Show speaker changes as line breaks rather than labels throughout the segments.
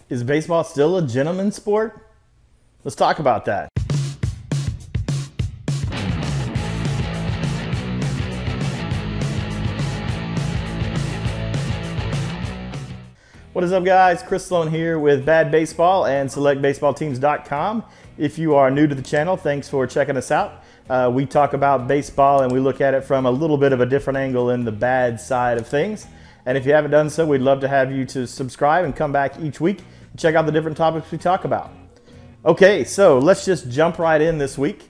Is baseball still a gentleman's sport? Let's talk about that. What is up, guys? Chris Sloan here with Bad Baseball and SelectBaseballTeams.com. If you are new to the channel, thanks for checking us out. We talk about baseball and we look at it from a little bit of a different angle in the bad side of things. And if you haven't done so, we'd love to have you to subscribe and come back each week and check out the different topics we talk about. Okay, so let's just jump right in this week.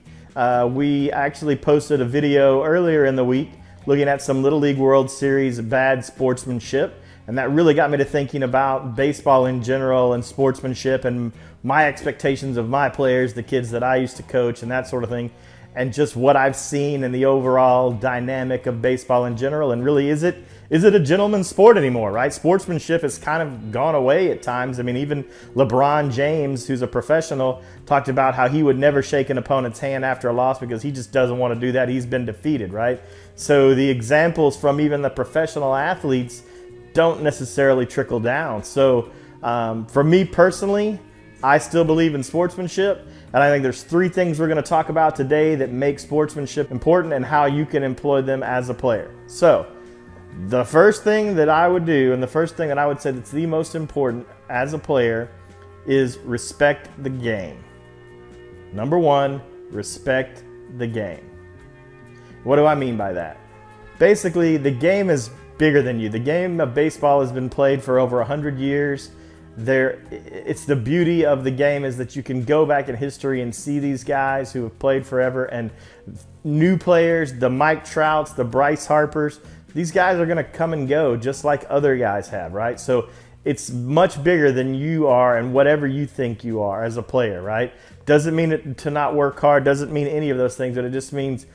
We actually posted a video earlier in the week looking at some Little League World Series bad sportsmanship. And that really got me to thinking about baseball in general and sportsmanship and my expectations of my players, the kids that I used to coach and that sort of thing, and just what I've seen in the overall dynamic of baseball in general. And really, is it a gentleman's sport anymore, right? Sportsmanship has kind of gone away at times. I mean, even LeBron James, who's a professional, talked about how he would never shake an opponent's hand after a loss because he just doesn't want to do that. He's been defeated, right? So the examples from even the professional athletes don't necessarily trickle down. So for me personally, I still believe in sportsmanship, and I think there's three things we're going to talk about today that make sportsmanship important and how you can employ them as a player. So the first thing that I would do, and the first thing that I would say that's the most important as a player, is respect the game. Number one, respect the game. What do I mean by that? Basically, the game is bigger than you. The game of baseball has been played for over 100 years. It's the beauty of the game is that you can go back in history and see these guys who have played forever, and new players, the Mike Trouts, the Bryce Harpers, these guys are going to come and go just like other guys have, right? So it's much bigger than you are and whatever you think you are as a player, right? Doesn't mean to not work hard, doesn't mean any of those things, but it just means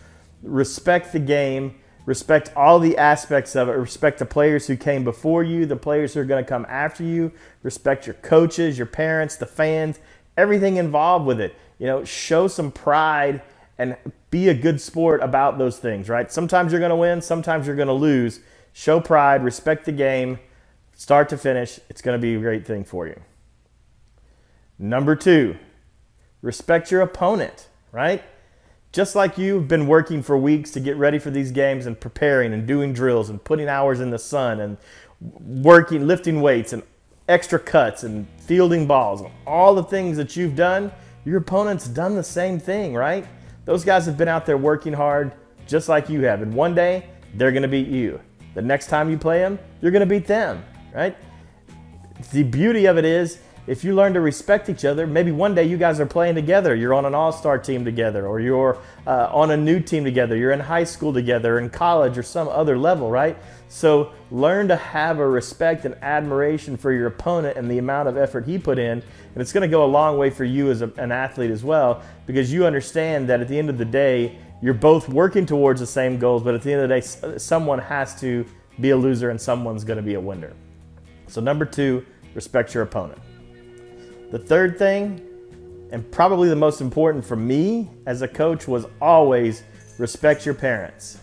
respect the game. Respect all the aspects of it. Respect the players who came before you, the players who are going to come after you. Respect your coaches, your parents, the fans, everything involved with it. You know, show some pride and be a good sport about those things, right? Sometimes you're going to win, sometimes you're going to lose. Show pride, respect the game, start to finish. It's going to be a great thing for you. Number two, respect your opponent, right? Just like you've been working for weeks to get ready for these games and preparing and doing drills and putting hours in the sun and working, lifting weights and extra cuts and fielding balls, all the things that you've done, your opponent's done the same thing, right? Those guys have been out there working hard just like you have. And one day, they're going to beat you. The next time you play them, you're going to beat them, right? The beauty of it is, if you learn to respect each other, maybe one day you guys are playing together. You're on an all-star team together, or you're on a new team together. You're in high school together, in college, or some other level, right? So learn to have a respect and admiration for your opponent and the amount of effort he put in. And it's going to go a long way for you as an athlete as well, because you understand that at the end of the day, you're both working towards the same goals, but at the end of the day, someone has to be a loser and someone's going to be a winner. So number two, respect your opponent. The third thing, and probably the most important for me as a coach, was always respect your parents.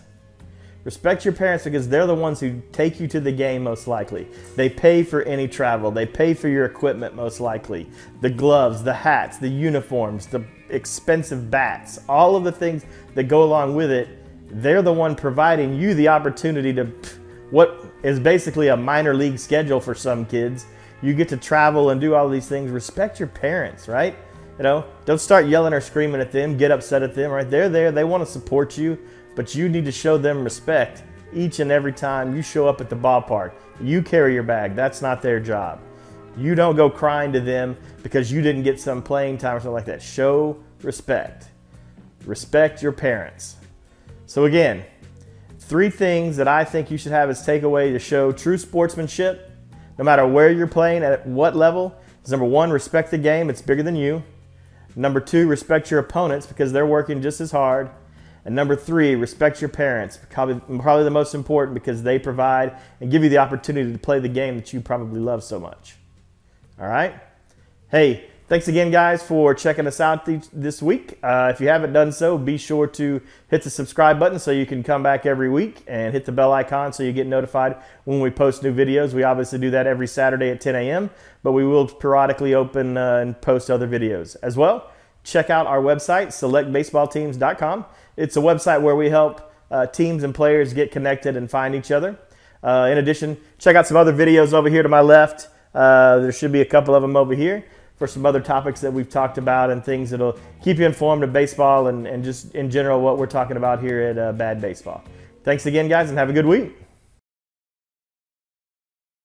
Respect your parents because they're the ones who take you to the game most likely. They pay for any travel. They pay for your equipment most likely. The gloves, the hats, the uniforms, the expensive bats, all of the things that go along with it, they're the one providing you the opportunity to what is basically a minor league schedule for some kids. You get to travel and do all these things. Respect your parents, right? You know, don't start yelling or screaming at them, get upset at them, right? They're there, they want to support you, but you need to show them respect each and every time you show up at the ballpark. You carry your bag. That's not their job. You don't go crying to them because you didn't get some playing time or something like that. Show respect. Respect your parents. So again, three things that I think you should have as takeaway to show true sportsmanship, no matter where you're playing, at what level, is number one, respect the game. It's bigger than you. Number two, respect your opponents because they're working just as hard. And number three, respect your parents. Probably the most important because they provide and give you the opportunity to play the game that you probably love so much. All right? Hey, Thanks again, guys, for checking us out this week. If you haven't done so, be sure to hit the subscribe button so you can come back every week, and hit the bell icon so you get notified when we post new videos. We obviously do that every Saturday at 10 a.m., but we will periodically open and post other videos as well. Check out our website, selectbaseballteams.com. It's a website where we help teams and players get connected and find each other. In addition, check out some other videos over here to my left. There should be a couple of them over here for some other topics that we've talked about and things that'll keep you informed of baseball and just in general what we're talking about here at Bad Baseball. Thanks again, guys, and have a good week.